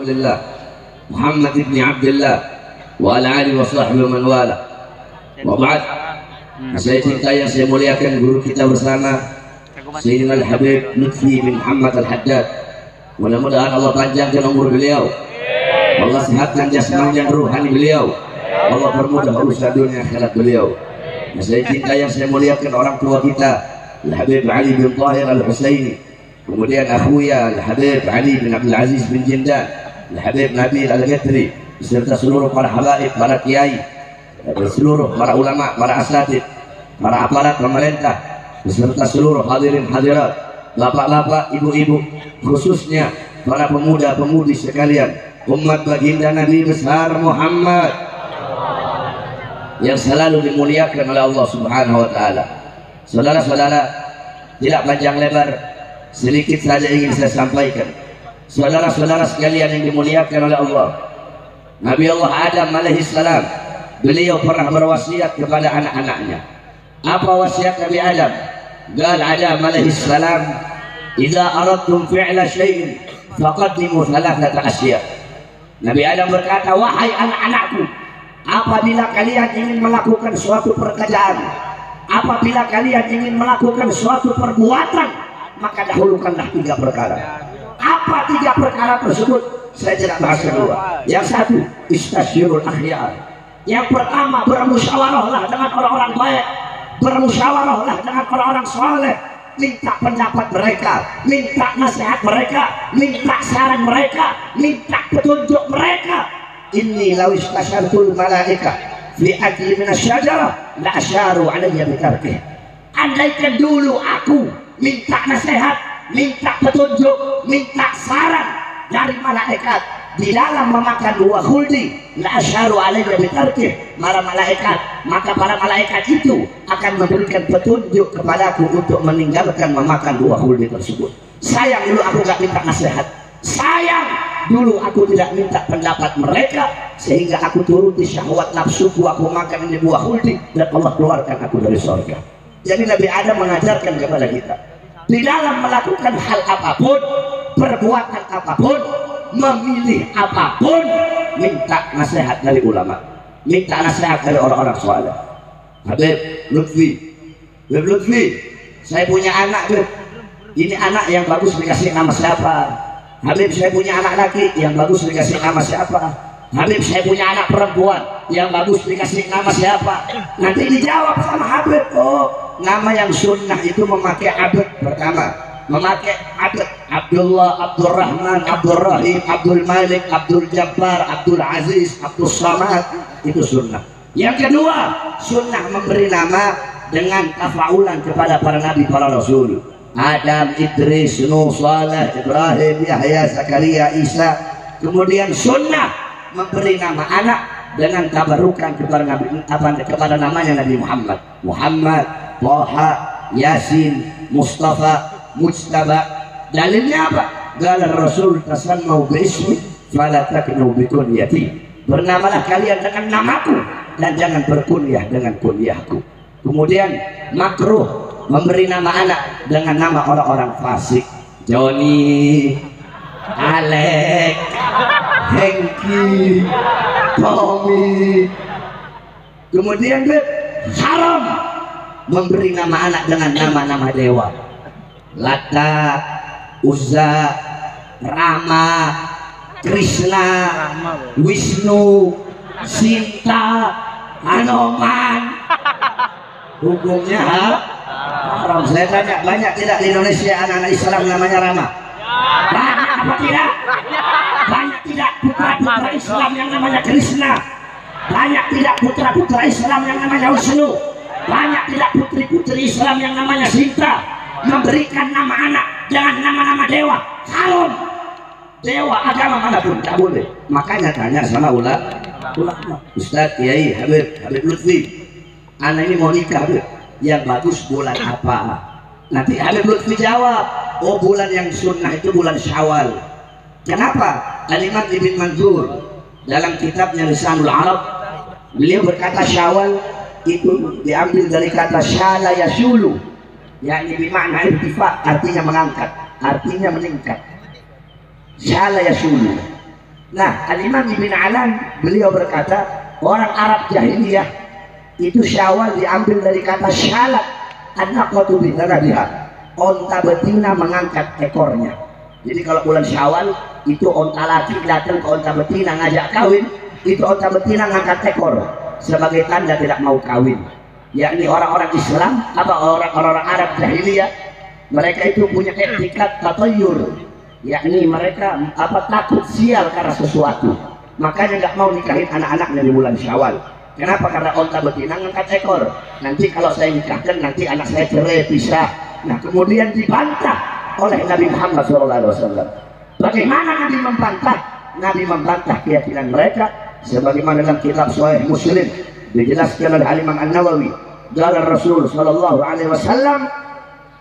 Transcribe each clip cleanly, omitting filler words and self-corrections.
Rasulillah Muhammad ibn Abdullah wa ala alihi wa sahbihi man wala. Wa ba'd. Saya cintai yang saya muliakan guru kita bersama Sayyidina Al-Habib Lutfi bin Muhammad Al-Haddad. Mudah-mudahan Allah panjangkan umur beliau, Allah sehatkan jasmani dan ruhani beliau, Allah permudah urusan dunia akhirat beliau. Saya cintai yang saya muliakan orang tua kita Al-Habib Ali bin Tahir Al-Husaini, kemudian akhuya Al-Habib Ali bin Abdul Aziz bin Jindan, Al-Habib Nabil Al-Ghitri, beserta seluruh para habaib, para kiai, seluruh para ulama, para asatid, para aparat pemerintah, beserta seluruh hadirin hadirat, bapak-bapak, ibu-ibu, khususnya para pemuda-pemudi sekalian, umat baginda Nabi besar Muhammad yang selalu dimuliakan oleh Allah Subhanahu wa taala. Saudara-saudara, tidak panjang lebar, sedikit saja ingin saya sampaikan. Saudara-saudara sekalian yang dimuliakan oleh Allah, Nabi Allah Adam alaihissalam, beliau pernah berwasiat kepada anak-anaknya. Apa wasiat Nabi Adam? Qala Adam alaihissalam, "Idza aradtum fi'la syai'in faqaddimu thalathata asya." Nabi Adam berkata, wahai anak-anakku, apabila kalian ingin melakukan suatu pekerjaan, apabila kalian ingin melakukan suatu perbuatan, maka dahulukanlah 3 perkara. Apa 3 perkara tersebut? Saya tidak bahas kedua. Yang satu, istasyirul akhyar. Yang pertama, bermusyawarahlah dengan orang-orang baik, bermusyawarahlah dengan orang-orang soleh, minta pendapat mereka, minta nasihat mereka, minta saran mereka, minta petunjuk mereka. Inni law istasyartul malaika fi akli minasyajarah la asyaru alayya bitarkih. Andaikan dulu aku minta nasihat, minta petunjuk, minta saran dari malaikat di dalam memakan buah khuldi, la asyaru alayya bitarkih, para malaikat itu akan memberikan petunjuk kepadaku untuk meninggalkan memakan buah khuldi tersebut. Sayang dulu aku gak minta nasihat, sayang dulu aku tidak minta pendapat mereka, sehingga aku turuti syahwat nafsuku, aku makan ini buah khuldi dan Allah keluarkan aku dari surga. Jadi Nabi Adam mengajarkan kepada kita, di dalam melakukan hal apapun, perbuatan apapun, memilih apapun, minta nasihat dari ulama, minta nasihat dari orang-orang soleh. Habib Lutfi, saya punya anak, Habib. Ini anak yang bagus dikasih nama siapa? Habib, saya punya anak laki yang bagus dikasih nama siapa? Habib, saya punya anak perempuan yang bagus dikasih nama siapa? Nanti dijawab sama Habib, oh, nama yang sunnah itu memakai abad pertama, memakai abad Abdullah, Abdurrahman, Abdurrahim, Abdul Malik, Abdul Jabbar, Abdul Aziz, Abdul Samad, itu sunnah. Yang kedua, sunnah memberi nama dengan tafaulan kepada para nabi, para rasul, Adam, Idris, Nuh, Saleh, Ibrahim, Yahya, Zakaria, Isa. Kemudian sunnah memberi nama anak dengan tabarukan kepada namanya Nabi Muhammad, Thaha, Yasin, Mustafa, Mujtaba. Dalilnya apa? Qala Rasul tasammau bi'ismi fala taknu bikunyati. Bernamalah kalian dengan namaku dan jangan berkunyah dengan kunyahku. Kemudian makruh memberi nama anak dengan nama orang-orang fasik, Joni, Alek, Hengki, Tommy. Kemudian haram memberi nama anak dengan nama-nama dewa, Lata, Uzza, Rama, Krishna, Wisnu, Sinta, Hanoman. Hukumnya haram. Saya tanya, banyak tidak di Indonesia anak-anak Islam namanya Rama? Banyak apa tidak? Banyak tidak putra-putra Islam yang namanya Krishna? Banyak tidak putra-putra Islam yang namanya Wisnu? Banyak tidak putri-putri Islam yang namanya Sinta? Memberikan nama anak dengan nama-nama dewa haram. Dewa agama manapun tak boleh. Makanya tanya sama ulama, Ustaz, Kiai, Habib Lutfi, anak ini mau nikah, Habib, yang bagus bulan apa? Nanti Habib Lutfi jawab, oh bulan yang sunnah itu bulan Syawal. Kenapa? Al-Imam Ibn Manzur dalam kitabnya Lisanul Arab, beliau berkata Syawal itu diambil dari kata syala yashulu, yakni bermakna irtifa, artinya mengangkat, artinya meningkat. Syala yashulu. Nah, Al-Imam Ibn Alan beliau berkata, orang Arab jahiliyah itu Syawal diambil dari kata syalat, an-naqatu bi thalabiha, onta betina mengangkat ekornya. Jadi kalau bulan Syawal itu onta laki datang ke onta betina ngajak kawin, itu onta betina ngangkat ekor sebagai tanda tidak mau kawin. Yakni orang-orang Islam apa orang-orang Arab jahiliyah, mereka itu punya etikat tatayur, yakni mereka takut sial karena sesuatu, makanya nggak mau nikahin anak-anaknya di bulan Syawal. Kenapa? Karena onta betina ngangkat ekor, nanti kalau saya nikahkan nanti anak saya cerai pisah. Nah, kemudian dibantah oleh Nabi Muhammad SAW. Bagaimana Nabi membantah? Nabi membantah keyakinan mereka sebagaimana dalam kitab Sahih Muslim dijelaskan oleh Imam An-Nawawi. Qala Rasul sallallahu alaihi wasallam,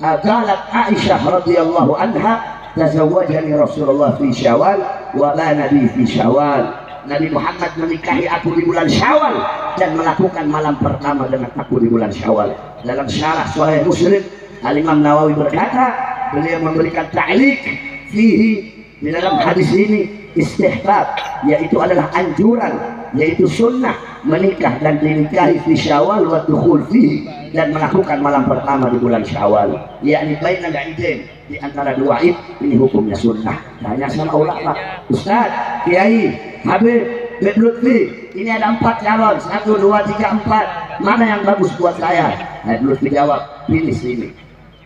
qalat Aisyah radhiyallahu anha, tazawwajani Rasulullah fi Syawal wa bana bi fi Syawal. Nabi Muhammad menikahi aku di bulan Syawal dan melakukan malam pertama dengan aku di bulan Syawal. Dalam syarah Sahih Muslim, Al-Imam Nawawi berkata, beliau memberikan ta'liq fihi, di dalam hadis ini istihbab, yaitu adalah anjuran, yaitu sunnah menikah dan dinikahi fi Syawal wa dukhul fihi, dan melakukan malam pertama di bulan Syawal, yakni bainal idain, di antara dua id, ini hukumnya sunnah. Tanya sama ulama, Ustaz, Kiai, Habib, Lutfi, ini ada 4 calon, 1, 2, 3, 4, mana yang bagus buat saya? Habib Lutfi jawab, pilih sini,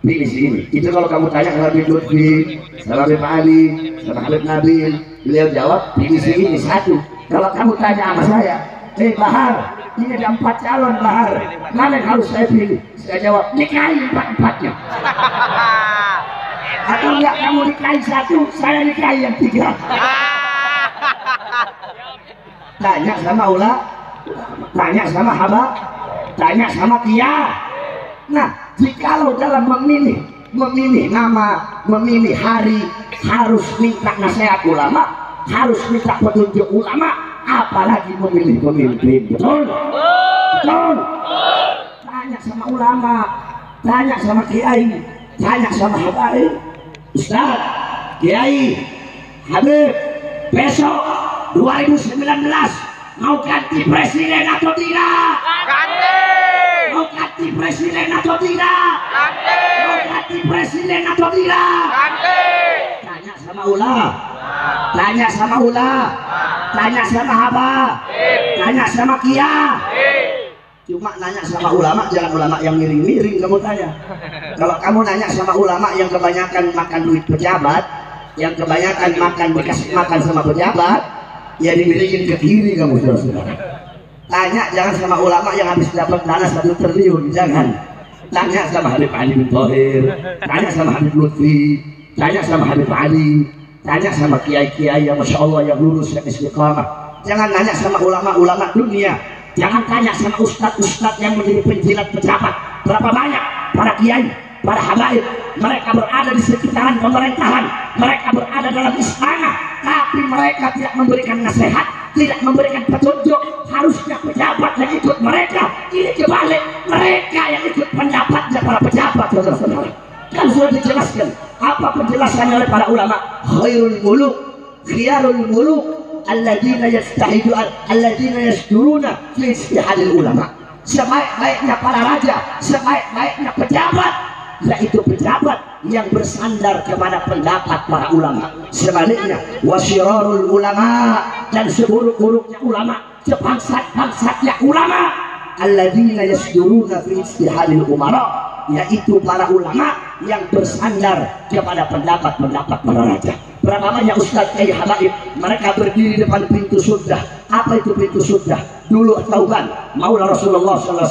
pilih sini. Itu kalau kamu tanya sama Habib Lutfi, sama Habib Ali, sama Habib Nabil, beliau jawab pilih sini 1. Kalau kamu tanya sama saya, Bahar, ini ada 4 calon Bahar, mana yang harus saya pilih? Saya jawab, nikahi 4-4-nya. Atau enggak, kamu nikahi 1, saya nikahi yang 3. Tanya sama ulama, tanya sama haba, tanya sama kia. Nah, jikalau dalam memilih nama, memilih hari, harus minta nasihat ulama, harus minta petunjuk ulama, apalagi memilih pemimpin. Betul? Betul? Tanya sama ulama, tanya sama kiai, tanya sama habaib. Ustaz, Kiai, Habib, besok 2019 mau ganti presiden atau tidak? Ganti. Mau ganti presiden atau tidak? Ganti. Mau ganti presiden atau tidak? Ganti. Tanya sama ulama, tanya sama ulama, tanya sama haba, tanya sama kia. Cuma nanya sama ulama, jangan ulama yang miring-miring kamu tanya. Kalau kamu nanya sama ulama yang kebanyakan makan duit pejabat, yang kebanyakan makan bekas makan sama pejabat, ya dimiringin ke kiri kamu, saudara. Tanya jangan sama ulama yang habis dapat dana 1 triliun, jangan. Tanya sama Habib Ali bin Thohir, tanya sama Habib Lutfi, tanya sama Habib Ali, tanya sama kiai-kiai yang masya Allah yang lurus, yang istiqamah. Jangan nanya sama ulama-ulama dunia. Jangan tanya sama ustadz-ustadz yang menjadi penjilat pejabat. Berapa banyak para kiai, para habaib, mereka berada di sekitaran pemerintahan, mereka berada dalam istana, tapi mereka tidak memberikan nasihat, tidak memberikan petunjuk. Harusnya pejabat yang ikut mereka, ini kebalik, mereka yang ikut pendapatnya para pejabat. Saudara-saudara, kan sudah dijelaskan apa penjelasannya oleh para ulama. Khairul muluk, khiyarul muluk, alladzina yastahidu, alladzina yasduruna fi istihadil ulama. Sebaik-baiknya para raja, sebaik-baiknya pejabat, yaitu pejabat yang bersandar kepada pendapat para ulama. Sebaliknya, wasyirarul ulama, dan seburuk-buruknya ulama, sebangsat-bangsatnya ulama, alladzina yasduruna fi istihadil umara, yaitu para ulama yang bersandar kepada pendapat-pendapat para raja. Berapa banyak ustadz kiai habaib mereka berdiri di depan pintu surga. Apa itu pintu surga? Dulu Thauban, Maula Rasulullah SAW,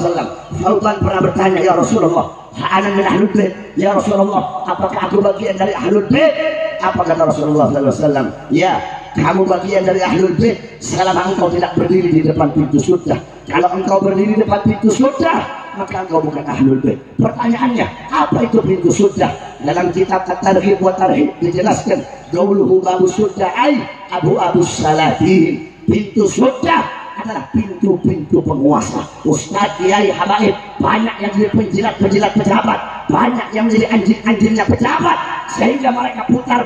Thauban pernah bertanya, ya Rasulullah, ana min ahlul bait, ya Rasulullah, apakah aku bagian dari ahlul bait? Apa kata Rasulullah SAW? Ya, kamu bagian dari ahlul bait selama engkau tidak berdiri di depan pintu surga. Kalau engkau berdiri di depan pintu surga, maka engkau bukan ahlul bait. Pertanyaannya, apa itu pintu surga? Dalam kitab At-Targhib wa Tarhib dijelaskan, dahulu babu surga ai abu salatin. Pintu surga adalah pintu-pintu penguasa. Ustadz, kiai, habaib, banyak yang jadi penjilat-penjilat pejabat, banyak yang menjadi anjing-anjingnya pejabat, sehingga mereka putar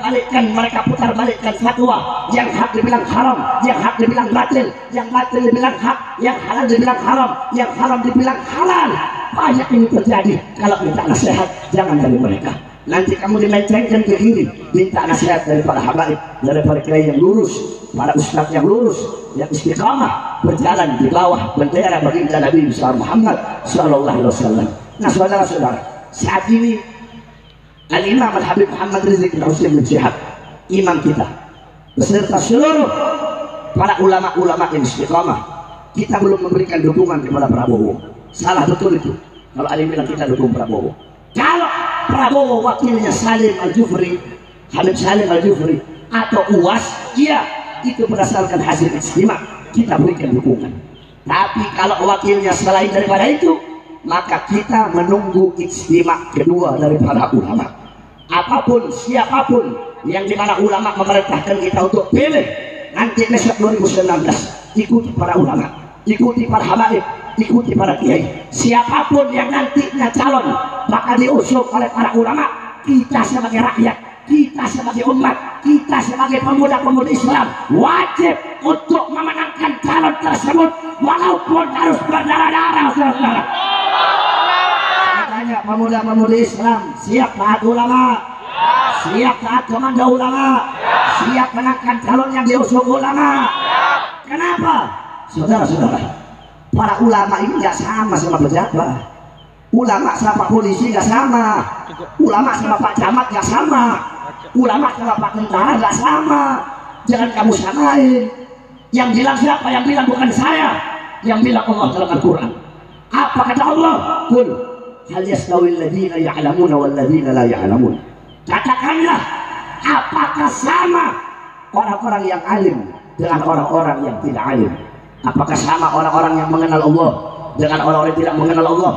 balikkan fatwa. Yang hak dibilang haram, yang hak dibilang batil, yang batil dibilang hak, yang halal dibilang haram, yang haram dibilang halal. Banyak ini terjadi. Kalau minta nasihat, jangan dari mereka. Nanti kamu dilencengkan ke kiri. Minta nasihat dari para habaib, dari para kiai yang lurus, para ustaz yang lurus, yang istiqamah, berjalan di bawah bendera baginda Nabi Muhammad sallallahu alaihi wasallam. Nah, saudara-saudara, saat ini Al-Imam Al-Habib Muhammad Rizik bin Husain bin Syihab, imam kita, beserta seluruh para ulama-ulama yang istiqamah, kita belum memberikan dukungan kepada Prabowo. Salah betul itu. Kalau ada yang bilang kita dukung Prabowo. Kalau Prabowo wakilnya Salim Al-Jufri, Habib Salim Al-Jufri atau UAS, iya, itu berdasarkan hasil istimewa, kita berikan dukungan. Tapi kalau wakilnya selain daripada itu, maka kita menunggu istimewa kedua dari para ulama. Apapun, siapapun yang dimana ulama memerintahkan kita untuk pilih nanti besok 2019, ikuti para ulama, ikuti para habaib, ikuti para kiai. Siapapun yang nantinya calon bakal diusung oleh para ulama, kita sebagai rakyat, kita sebagai umat, kita sebagai pemuda-pemudi Islam wajib untuk memenangkan calon tersebut walaupun harus berdarah-darah, saudara. Makanya pemuda-pemudi Islam siap taat ulama, siap taat komando ulama, siap menangkan calon yang diusung ulama. Kenapa? Saudara-saudara, para ulama ini nggak sama pejabat. Ulama sama polisi nggak sama, ulama sama Pak Camat nggak sama, ulama sama Pak Tentara nggak sama. Jangan kamu samain. Yang bilang siapa? Yang bilang bukan saya, yang bilang Allah dalam Al-Quran. Apa kata Allah? Qul hal yastawil ladzina ya'lamuna wal ladzina la ya'lamun. Katakanlah, apakah sama orang-orang yang alim dengan orang-orang yang tidak alim? Apakah sama orang-orang yang mengenal Allah dengan orang-orang yang tidak mengenal Allah?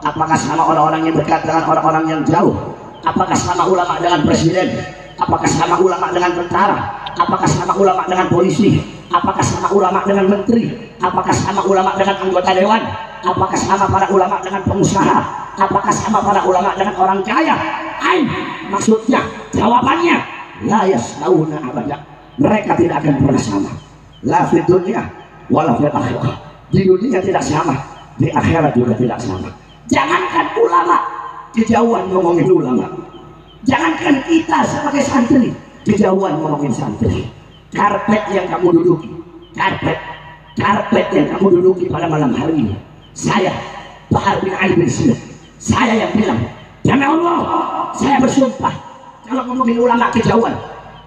Apakah sama orang-orang yang dekat dengan orang-orang yang jauh? Apakah sama ulama dengan presiden? Apakah sama ulama dengan tentara? Apakah sama ulama dengan polisi? Apakah sama ulama dengan menteri? Apakah sama ulama dengan anggota dewan? Apakah sama para ulama dengan pengusaha? Apakah sama para ulama dengan orang kaya? Ain, maksudnya, jawabannya, la yasnauna abada. Mereka tidak akan pernah sama. La fid dunya wala fil akhirah. Di dunia tidak sama, di akhirat juga tidak sama. Jangankan ulama, kejauhan ngomongin ulama. Jangankan kita sebagai santri, kejauhan ngomongin santri. Karpet yang kamu duduki, karpet yang kamu duduki pada malam hari ini, saya Bahar bin Ali bin Smith, saya yang bilang, demi Allah, saya bersumpah, kalau ngomongin ulama kejauhan,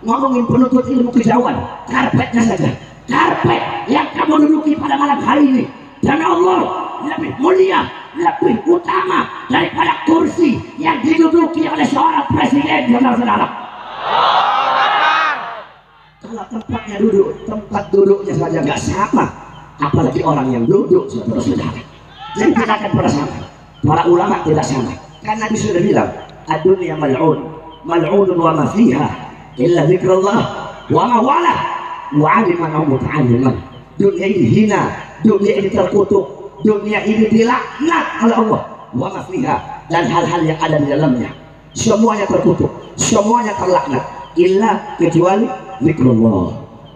ngomongin penuntut ilmu kejauhan, karpetnya saja, karpet yang kamu duduki pada malam hari ini, demi Allah, lebih mulia, lebih utama daripada kursi yang diduduki oleh seorang presiden, saudara-saudara. Kalau tempatnya duduk, tempat duduknya saja nggak sama, apalagi orang yang duduk, saudara-saudara. Jadi tidak akan pernah sama. Para ulama tidak sama. Karena Nabi sudah bilang, ad-dunya mal'un, mal'unun wa ma fiha illa dzikrullah wa ma wala wa 'aliman aw muta'alliman. Dunia ini hina, dunia ini terkutuk, dunia ini dilaknat oleh Allah, wa ma fiha, dan hal-hal yang ada di dalamnya semuanya terkutuk, semuanya terlaknat, illa kecuali zikrullah.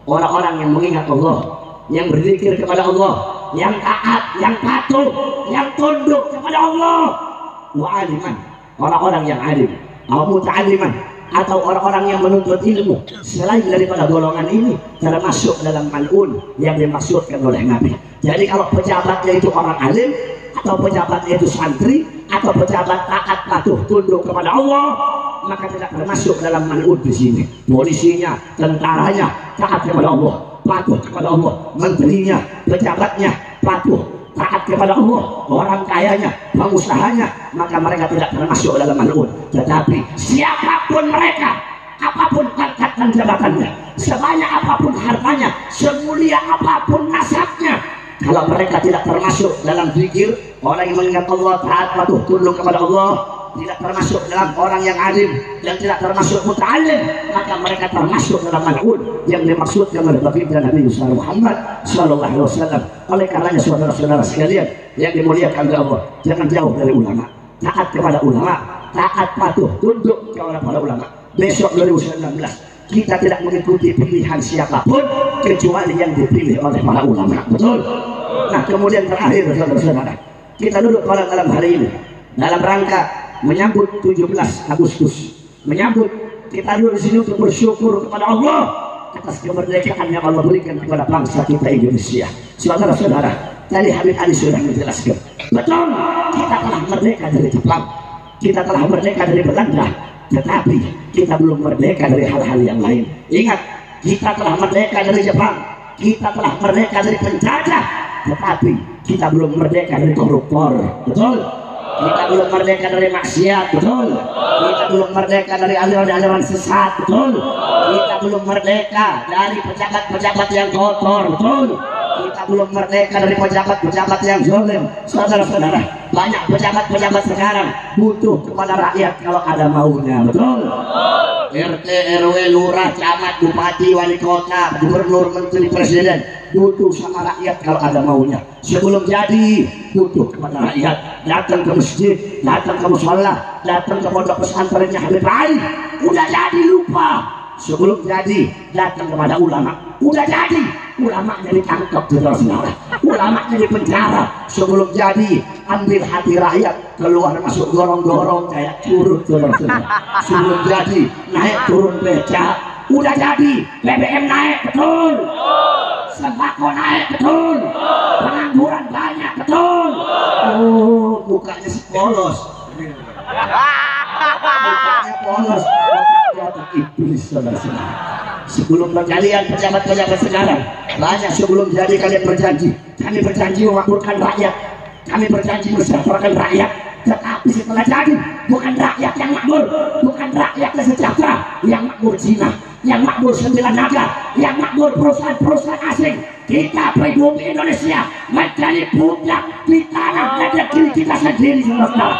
Orang-orang yang mengingat Allah, yang berzikir kepada Allah, yang taat, yang patuh, yang tunduk kepada Allah. Wa aliman, orang-orang yang alim, atau muta'alliman, atau orang-orang yang menuntut ilmu selain daripada golongan ini termasuk dalam mal'un yang dimaksudkan oleh Nabi. Jadi kalau pejabatnya itu orang alim, atau pejabatnya itu santri, atau pejabat taat patuh tunduk kepada Allah, maka tidak termasuk dalam mal'un di sini. Polisinya, tentaranya taat kepada Allah, patuh kepada Allah, menterinya, pejabatnya patuh taat kepada Allah, orang kayanya, pengusahanya, maka mereka tidak termasuk dalam mal'un. Tetapi siapapun mereka, apapun pangkat dan jabatannya, sebanyak apapun hartanya, semulia apapun nasabnya, kalau mereka tidak termasuk dalam zikir, orang yang mengingat Allah, taat patuh tunduk kepada Allah, tidak termasuk dalam orang yang alim dan tidak termasuk muta'alim, maka mereka termasuk dalam mal'un yang dimaksudkan oleh baginda Nabi Muhammad sallallahu alaihi wasallam. Oleh karenanya saudara-saudara sekalian yang dimuliakan oleh Allah, jangan jauh dari ulama, taat kepada ulama, taat patuh tunduk kepada para ulama. Besok 2019 kita tidak mengikuti pilihan siapapun kecuali yang dipilih oleh para ulama. Betul? Nah, kemudian terakhir saudara-saudara, kita duduk pada dalam hari ini dalam rangka menyambut 17 Agustus. Menyambut, kita duduk di sini untuk bersyukur kepada Allah atas kemerdekaan yang Allah berikan kepada bangsa kita Indonesia. Saudara-saudara, tadi Habib Ali sudah menjelaskan. Betul, kita telah merdeka dari Jepang, kita telah merdeka dari Belanda, tetapi kita belum merdeka dari hal-hal yang lain. Ingat, kita telah merdeka dari Jepang, kita telah merdeka dari penjajah, tetapi kita belum merdeka dari koruptor. Betul? Kita belum merdeka dari maksiat. Betul? Kita belum merdeka dari aliran-aliran sesat. Betul? Kita belum merdeka dari pejabat-pejabat yang kotor. Betul? Kita belum merdeka dari pejabat-pejabat yang zalim. Saudara-saudara, banyak pejabat-pejabat sekarang butuh kepada rakyat kalau ada maunya. Betul? RT, RW, lurah, camat, bupati, wali kota, gubernur, menteri, presiden butuh sama rakyat kalau ada maunya. Sebelum jadi butuh kepada rakyat. Datang ke masjid, datang ke mushola, datang ke pondok pesantrennya Habib Ali, udah jadi lupa. Sebelum jadi datang kepada ulama, udah jadi ulama jadi tangkap saudara-saudara, ulama jadi penjara. Sebelum jadi ambil hati rakyat, keluar masuk gorong-gorong kayak curut saudara-saudara. Sebelum jadi naik turun becak, udah jadi BBM naik. Betul? Sembako naik. Betul? Pengangguran banyak. Betul? Oh, mukanya polos. Mukanya polos. Otak iblis saudara-saudara. Sebelum kalian pejabat-pejabat sekarang, banyak sebelum jadi kalian berjanji, kami berjanji memakmurkan rakyat, kami berjanji mensejahterakan rakyat. Tetapi setelah jadi, bukan rakyat yang makmur, bukan rakyat yang sejahtera, yang makmur Cina, yang makmur 9 naga, yang makmur perusahaan-perusahaan asing. Kita pribumi Indonesia menjadi budak di tanah negeri kita sendiri, saudara-saudara.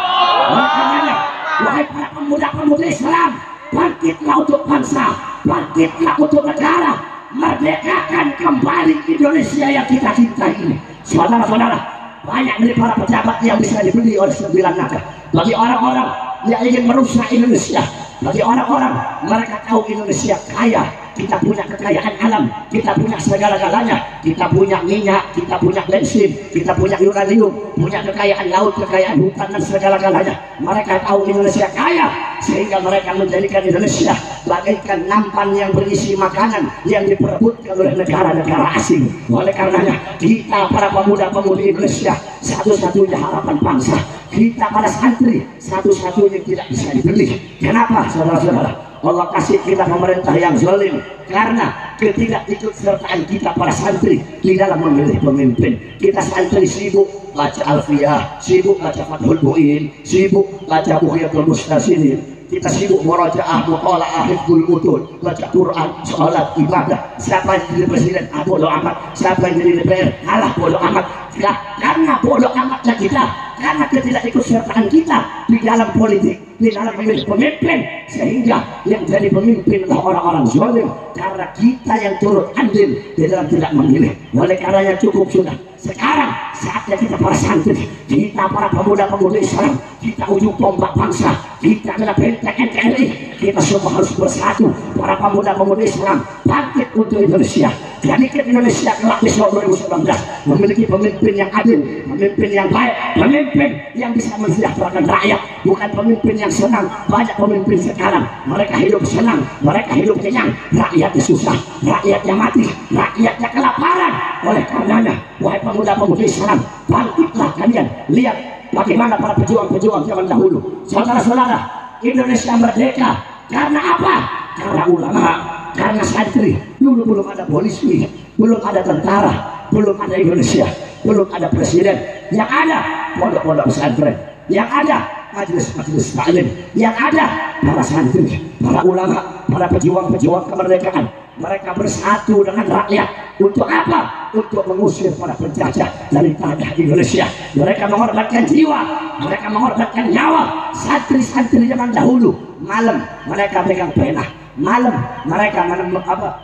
Makanya, wahai para pemuda-pemudi Islam, bangkitlah untuk bangsa, bangkitlah untuk negara, merdekakan kembali Indonesia yang kita cintai ini. Saudara-saudara, banyak dari para pejabat yang bisa dibeli oleh 9 naga. Bagi orang-orang yang ingin merusak Indonesia, bagi orang-orang mereka tahu Indonesia kaya, kita punya kekayaan alam, kita punya segala-galanya, kita punya minyak, kita punya bensin, kita punya uranium, punya kekayaan laut, kekayaan hutan dan segala-galanya. Mereka tahu Indonesia kaya, sehingga mereka menjadikan Indonesia bagaikan nampan yang berisi makanan yang diperebutkan oleh negara-negara asing. Oleh karenanya, kita para pemuda-pemudi Indonesia satu-satunya harapan bangsa, kita para santri satu-satunya tidak bisa dibeli. Kenapa saudara-saudara? Allah kasih kita pemerintah yang zalim karena ketidakikutsertaan kita para santri di dalam memilih pemimpin. Kita santri sibuk baca Alfiyah, sibuk baca Fathul Mu'in, sibuk baca Bughyatul Mustasirin. Kita sibuk murajaah, muqala'ah, hifdzul mutun, baca Quran, sholat, ibadah. Siapa yang jadi presiden? Bodoh amat. Siapa yang jadi DPR? Alah, bodoh amat. Ya, karena bodoh amatnya kita, karena ketidakikutsertaan kita di dalam politik, di dalam memilih pemimpin, sehingga yang jadi pemimpin adalah orang-orang zalim karena kita yang turut andil di dalam tidak memilih. Oleh karenanya cukup sudah. Sekarang saatnya kita para santri, kita para pemuda-pemudi Islam, kita ujung tombak bangsa, kita adalah benteng NKRI, kita semua harus bersatu. Para pemuda-pemudi Islam bangkit untuk Indonesia, jadikan Indonesia kelak besok 2019 memiliki pemimpin yang adil, pemimpin yang baik, pemimpin yang bisa mensejahterakan rakyat, bukan pemimpin yang senang. Banyak pemimpin sekarang mereka hidup senang, mereka hidup kenyang, rakyatnya susah, rakyatnya mati, rakyatnya kelaparan. Oleh karenanya, wahai pemuda-pemudi Islam, bangkitlah kalian. Lihat bagaimana para pejuang-pejuang zaman dahulu. Saudara-saudara, Indonesia merdeka karena apa? Karena ulama, karena santri. Dulu belum ada polisi, belum ada tentara, belum ada Indonesia, belum ada presiden. Yang ada pondok-pondok pesantren, yang ada majelis-majelis taklim, yang ada para santri, para ulama, para pejuang-pejuang kemerdekaan. Mereka bersatu dengan rakyat untuk apa? Untuk mengusir para penjajah dari tanah Indonesia. Mereka mengorbankan jiwa, mereka mengorbankan nyawa. Santri-santri zaman dahulu malam mereka pegang pena, malam mereka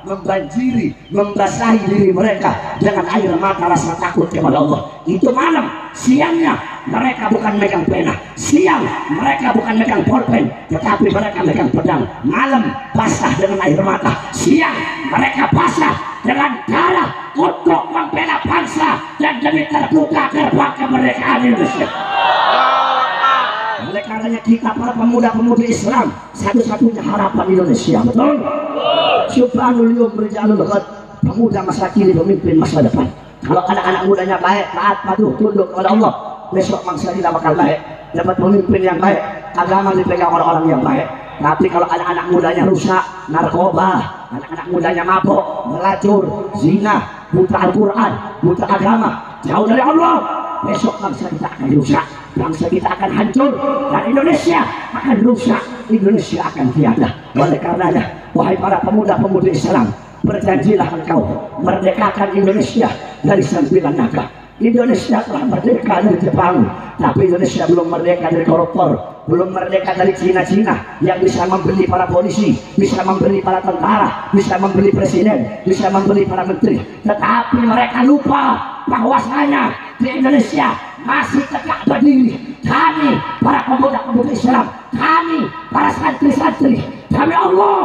membanjiri, membasahi diri mereka dengan air mata rasa takut kepada Allah. Itu malam. Siangnya mereka bukan megang pena, siang mereka bukan megang pulpen, tetapi mereka megang pedang. Malam basah dengan air mata, siang mereka basah dengan darah untuk membela bangsa dan demi terbuka gerbang kemerdekaan Indonesia. Oleh karenanya kita para pemuda-pemudi Islam satu-satunya harapan Indonesia, betul? Subhanul yawm rijalul ghad, pemuda masa kini pemimpin masa depan. Kalau anak-anak mudanya baik, taat, patuh, tunduk kepada Allah, besok bangsa kita bakal baik, dapat pemimpin yang baik, agama dipegang orang-orang yang baik. Tapi kalau anak-anak mudanya rusak, narkoba, anak-anak mudanya mabuk, melacur, zina, buta Al-Quran, buta agama, jauh dari Allah, besok bangsa kita akan rusak, bangsa kita akan hancur, dan Indonesia akan rusak, Indonesia akan tiada. Oleh karenanya, wahai para pemuda-pemudi Islam, berjanjilah engkau merdekakan Indonesia dari sembilan naga. Indonesia telah merdeka dari Jepang, tapi Indonesia belum merdeka dari koruptor, belum merdeka dari Cina-Cina yang bisa membeli para polisi, bisa membeli para tentara, bisa membeli presiden, bisa membeli para menteri. Tetapi mereka lupa bahwasanya di Indonesia masih tegak berdiri kami para pemuda-pemudi Islam, kami para santri-santri, kami Allah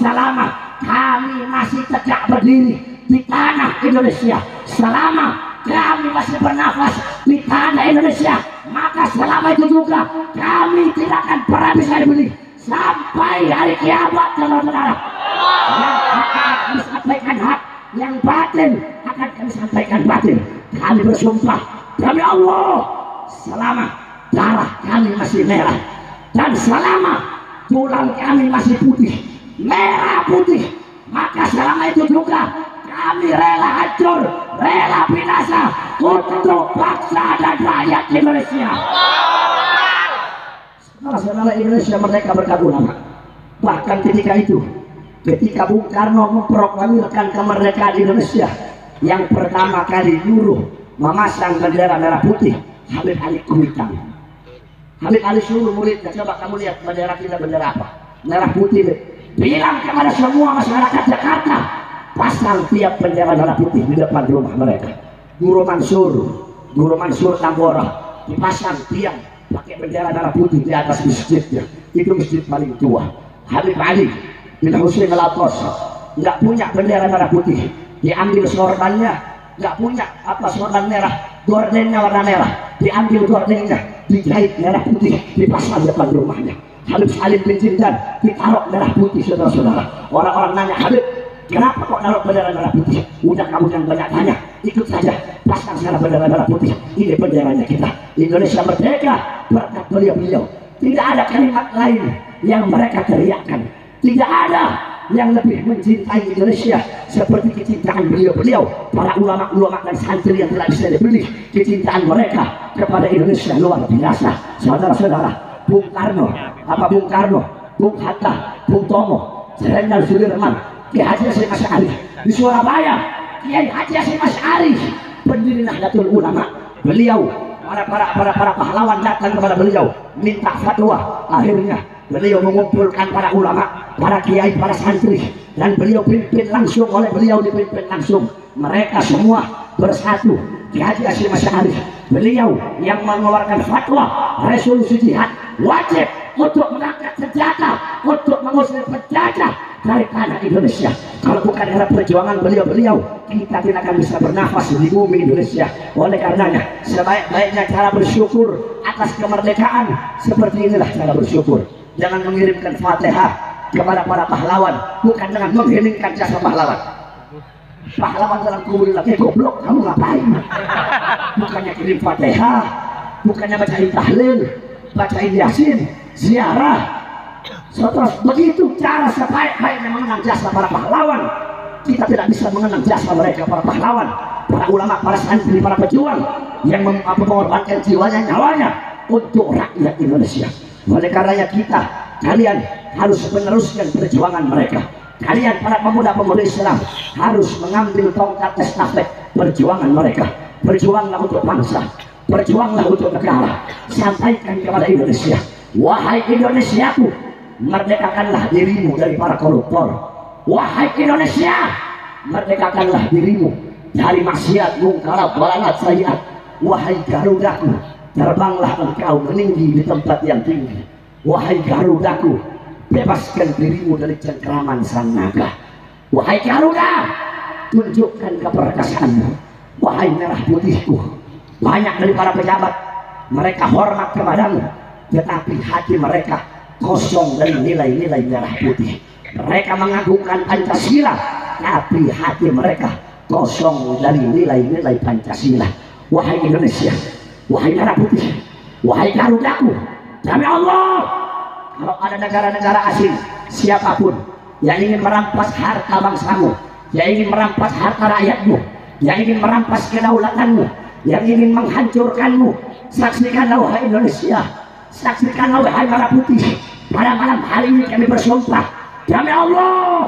selama kami masih tegak berdiri di tanah Indonesia, selama kami masih bernafas di tanah Indonesia, maka selama itu juga kami tidak akan pernah bisa dibeli sampai hari kiamat, saudara-saudara. Yang akan kami sampaikan hak, yang batin akan kami sampaikan batin. Kami bersumpah demi Allah, selama darah kami masih merah dan selama tulang kami masih putih, merah putih, maka selama itu juga kami rela hancur, rela binasa untuk bangsa dan rakyat Indonesia. Saudara-saudara, Indonesia merdeka berkat ulama. Bahkan ketika Bung Karno memproklamirkan kemerdekaan Indonesia, yang pertama kali nyuruh memasang bendera merah putih, Habib Ali Kumitang. Habib Ali suruh muridnya, coba kamu lihat bendera kita bendera apa? Merah putih. Bilang kepada semua masyarakat Jakarta, pasang tiap bendera merah putih di depan rumah mereka. Guru Mansur Tambora dipasang tiang pakai bendera merah putih di atas masjidnya. Itu masjid paling tua. Habib Ali bin Husain Al-Attas nggak punya bendera merah putih, diambil sorbannya, nggak punya sorban merah, gordennya warna merah, diambil gordennya, dijahit merah putih, dipasang depan rumahnya. Habib Salim bin Jindan ditaruh merah putih, saudara-saudara. Orang-orang nanya, Habib, kenapa kok naruh bendera merah putih? Udah kamu yang banyak tanya, ikut saja, pasang sana bendera merah putih. Ini benderanya kita. Indonesia merdeka berkat beliau-beliau. Tidak ada kalimat lain yang mereka teriakkan. Tidak ada yang lebih mencintai Indonesia seperti kecintaan beliau-beliau, para ulama-ulama dan santri yang tidak bisa dibeli. Kecintaan mereka kepada Indonesia luar biasa. Saudara-saudara, Bung Karno, Bung Hatta, Bung Tomo, Jenderal Sudirman, Kiai Haji Hasyim Asy'ari di Surabaya, Kiai Haji Hasyim Asy'ari, pendiri Nahdlatul Ulama. Beliau, para pahlawan datang kepada beliau minta fatwa. Akhirnya beliau mengumpulkan para ulama, para kiai, para santri, dan beliau pimpin langsung, oleh beliau dipimpin langsung. Mereka semua bersatu. Kiai Haji Hasyim Asy'ari, beliau yang mengeluarkan fatwa resolusi jihad wajib untuk mengangkat senjata untuk mengusir penjajah dari tanah Indonesia. Kalau bukan era perjuangan beliau-beliau, kita tidak akan bisa bernafas di bumi Indonesia. Oleh karenanya, sebaik-baiknya cara bersyukur atas kemerdekaan seperti inilah cara bersyukur. Jangan mengirimkan Fatihah kepada para pahlawan bukan dengan mengheningkan jasa pahlawan. Pahlawan dalam kubur lagi, goblok, kamu ngapain? Bukannya kirim Fatihah, bukannya bacain tahlil, bacain yasin, ziarah. Terus begitu cara sebaik-baiknya mengenang jasa para pahlawan. Kita tidak bisa mengenang jasa mereka, para pahlawan, para ulama, para santri, para pejuang yang mengorbankan jiwanya, nyawanya untuk rakyat Indonesia. Oleh karenanya kalian harus meneruskan perjuangan mereka. Kalian para pemuda-pemudi Islam harus mengambil tongkat estafet perjuangan mereka. Berjuanglah untuk bangsa, berjuanglah untuk negara. Sampaikan kepada Indonesia, wahai Indonesiaku, merdekakanlah dirimu dari para koruptor. Wahai Indonesia, merdekakanlah dirimu dari maksiat, mungkarat, dalalat, sayyiat. Wahai Garudaku, terbanglah engkau meninggi di tempat yang tinggi. Wahai Garudaku, bebaskan dirimu dari cengkraman sang naga. Wahai Garuda, tunjukkan keperkasaanmu. Wahai merah putihku, banyak dari para pejabat mereka hormat kepadamu, tetapi hati mereka kosong dari nilai-nilai merah putih. Mereka mengagungkan Pancasila, tapi hati mereka kosong dari nilai-nilai Pancasila. Wahai Indonesia, wahai merah putih, wahai Garudaku, demi Allah, kalau ada negara-negara asing siapapun yang ingin merampas harta bangsamu, yang ingin merampas harta rakyatmu, yang ingin merampas kedaulatanmu, yang ingin menghancurkanmu, saksikanlah wahai Indonesia, saksikanlah wahai merah putih. Pada malam hari ini kami bersumpah, demi Allah,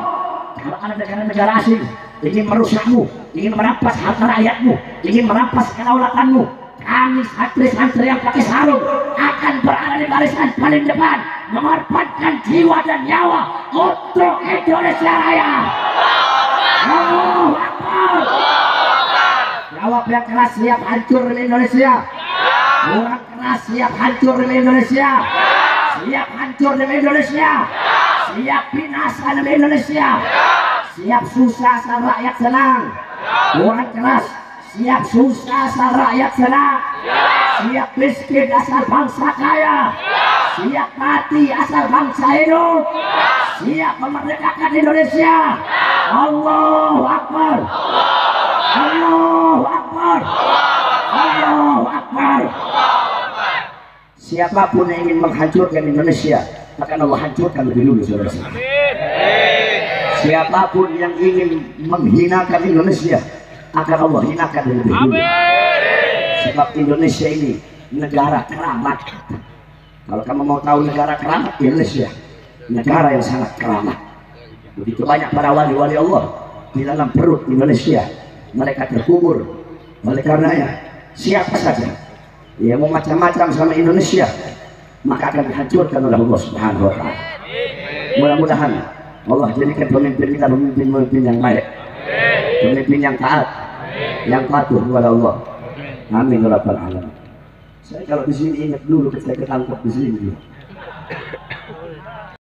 kalau ada negara-negara asing ingin merusakmu, ingin merampas harta rakyatmu, ingin merampas kedaulatanmu, kami santri-santri yang pakai sarung akan berada di barisan paling depan, mengorbankan jiwa dan nyawa untuk Indonesia Raya. Allahu Akbar. Jawab yang keras, siap hancur demi Indonesia. Orang keras, siap hancur demi Indonesia. Siap hancur demi Indonesia. Siap binasa demi Indonesia. Siap susah asal rakyat senang. Orang keras, siap susah asal rakyat senang. Siap miskin asal bangsa kaya. Siap mati asal bangsa hidup. Siap memerdekakan Indonesia. Allahu Akbar. Allahu Akbar. Allahu Akbar. Siapapun yang ingin menghancurkan Indonesia akan Allah hancurkan lebih dulu, saudara-saudara. Siapapun yang ingin menghinakan Indonesia akan Allah hinakan lebih dulu. Sebab Indonesia ini negara keramat. Kalau kamu mau tahu negara keramat, Indonesia negara yang sangat keramat. Begitu banyak para wali-wali Allah di dalam perut Indonesia, mereka terkubur. Oleh karenanya, siapa saja yang mau macam-macam sama Indonesia, maka akan dihancurkan oleh Allah Subhanahu wa Ta'ala. Mudah-mudahan Allah jadikan pemimpin kita pemimpin yang baik, pemimpin yang taat, yang patuh kepada Allah. Amin ya rabbal alamin. Saya kalau di sini ingat dulu ketika ketangkap di sini.